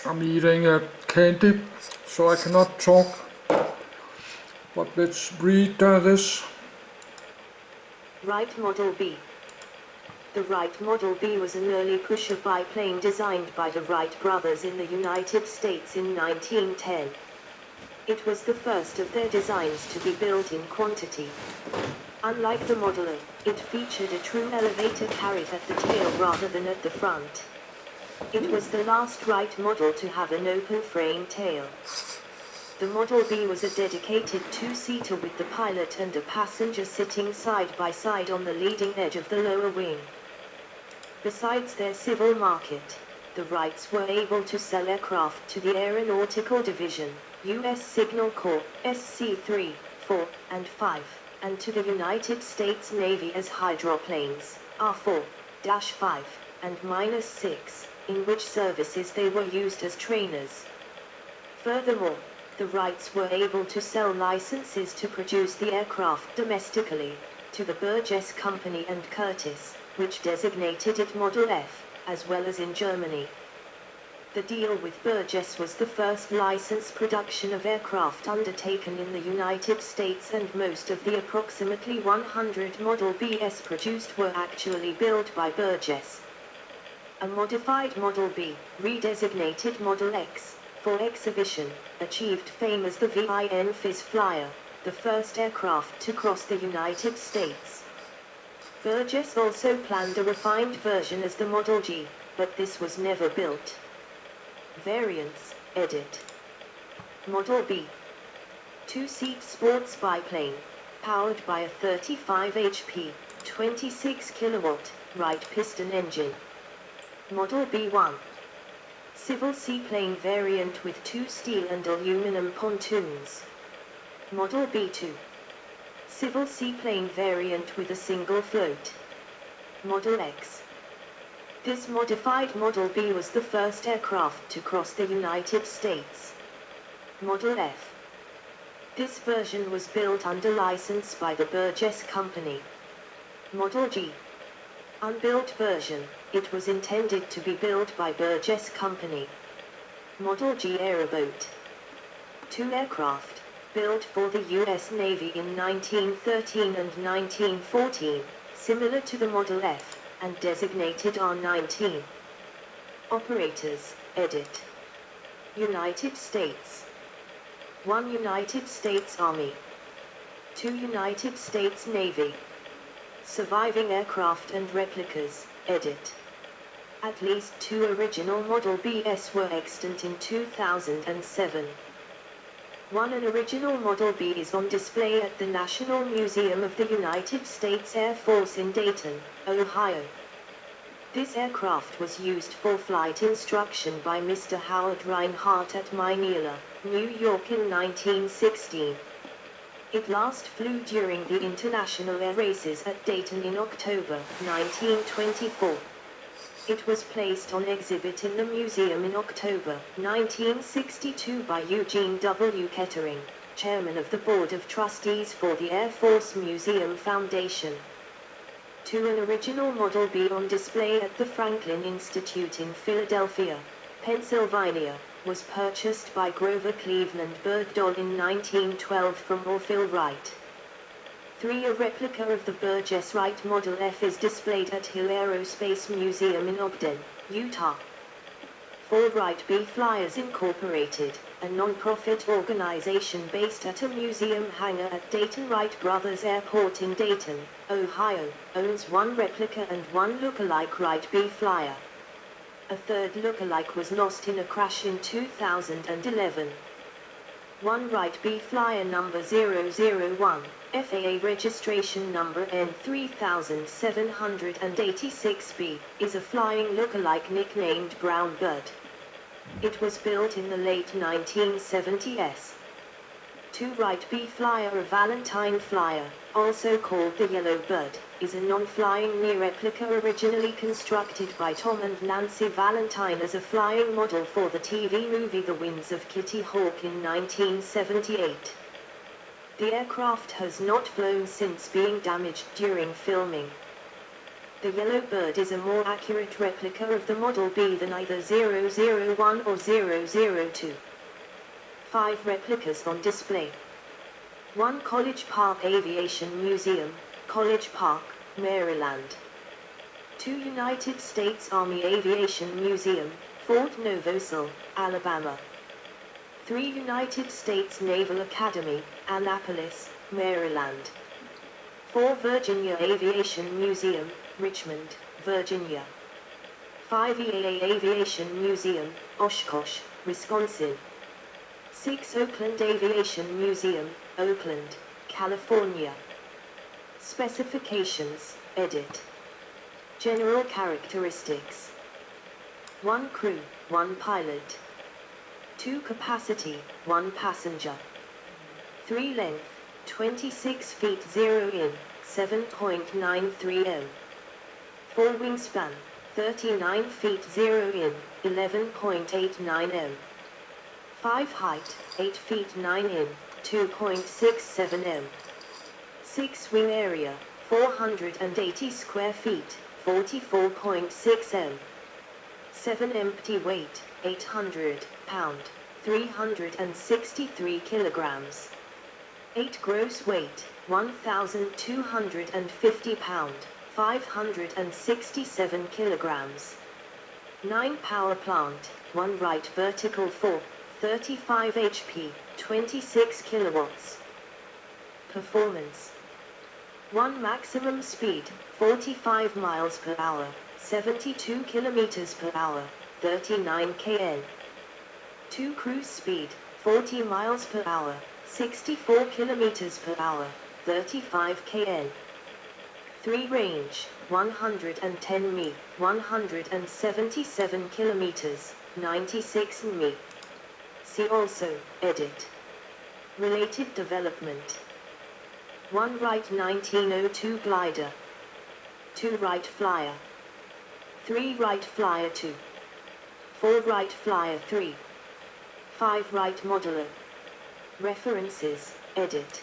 I'm eating a candy, so I cannot talk. But let's read this. Wright Model B. The Wright Model B was an early pusher biplane designed by the Wright brothers in the United States in 1910. It was the first of their designs to be built in quantity. Unlike the Model A, it featured a true elevator carriage at the tail rather than at the front. It was the last Wright model to have an open frame tail. The Model B was a dedicated two-seater with the pilot and a passenger sitting side by side on the leading edge of the lower wing. Besides their civil market, the Wrights were able to sell aircraft to the Aeronautical Division, U.S. Signal Corps, SC-3, 4, and 5, and to the United States Navy as hydroplanes, R-4-5, and -6, in which services they were used as trainers. Furthermore, the Wrights were able to sell licenses to produce the aircraft domestically, to the Burgess Company and Curtiss, which designated it Model F, as well as in Germany. The deal with Burgess was the first license production of aircraft undertaken in the United States, and most of the approximately 100 Model Bs produced were actually built by Burgess. A modified Model B, redesignated Model X, for exhibition, achieved fame as the VIN Fizz Flyer, the first aircraft to cross the United States. Burgess also planned a refined version as the Model G, but this was never built. Variants, edit. Model B. Two-seat sports biplane, powered by a 35 HP, 26 kilowatt, Wright piston engine. Model B1. Civil seaplane variant with two steel and aluminum pontoons. Model B2. Civil seaplane variant with a single float. Model X. This modified Model B was the first aircraft to cross the United States. Model F. This version was built under license by the Burgess Company. Model G. Unbuilt version, it was intended to be built by Burgess Company. Model G aeroboat. Two aircraft, built for the U.S. Navy in 1913 and 1914, similar to the Model F, and designated R-19. Operators, edit. United States. 1 United States Army. 2 United States Navy. Surviving aircraft and replicas, edit. At least 2 original Model Bs were extant in 2007. An original Model B is on display at the National Museum of the United States Air Force in Dayton, Ohio. This aircraft was used for flight instruction by Mr. Howard Reinhardt at Minneala, New York in 1916. It last flew during the International Air Races at Dayton in October 1924. It was placed on exhibit in the museum in October 1962 by Eugene W. Kettering, chairman of the Board of Trustees for the Air Force Museum Foundation. An original Model B on display at the Franklin Institute in Philadelphia, Pennsylvania, was purchased by Grover Cleveland Bergdahl in 1912 from Orville Wright. A replica of the Burgess Wright Model F is displayed at Hill Aerospace Museum in Ogden, Utah. 4 Wright B Flyers Incorporated, a non-profit organization based at a museum hangar at Dayton Wright Brothers Airport in Dayton, Ohio, owns 1 replica and 1 look-alike Wright B Flyer. A third look-alike was lost in a crash in 2011. 1 Wright B Flyer number 001, FAA registration number N3786B, is a flying look-alike nicknamed Brown Bird. It was built in the late 1970s. 2 Wright B Flyer. A Valentine Flyer, also called the Yellow Bird, is a non-flying near replica originally constructed by Tom and Nancy Valentine as a flying model for the TV movie The Winds of Kitty Hawk in 1978. The aircraft has not flown since being damaged during filming. The yellow bird is a more accurate replica of the Model B than either 001 or 002. 5 replicas on display. 1 College Park Aviation Museum, College Park, Maryland. 2 United States Army Aviation Museum, Fort Novosel, Alabama. 3 United States Naval Academy, Annapolis, Maryland. 4 Virginia Aviation Museum, Richmond, Virginia. 5 EAA Aviation Museum, Oshkosh, Wisconsin. 6 Oakland Aviation Museum, Oakland, California. Specifications, edit. General characteristics. 1 crew, 1 pilot. 2 capacity, 1 passenger. 3 length, 26 feet 0 in, 7.93 m. 4 wingspan, 39 feet 0 in, 11.89 m. 5 height, 8 feet 9 in, 2.67 m. 6 wing area, 480 square feet, 44.6 m. 7 empty weight, 800 pound, 363 kilograms. 8 gross weight, 1,250 pound, 567 kilograms. 9 power plant, 1 Wright vertical 4, 35 HP, 26 kilowatts. Performance. 1 maximum speed, 45 miles per hour, 72 kilometers per hour, 39 kn. 2 cruise speed, 40 miles per hour, 64 kilometers per hour, 35 kn. 3 range, 110 mi, 177 kilometers, 96 mi. See also, edit. Related development. 1 Wright 1902 glider. 2 Wright Flyer. 3 Wright Flyer 2. 4 Wright Flyer 3. 5 Wright Modular. References, edit.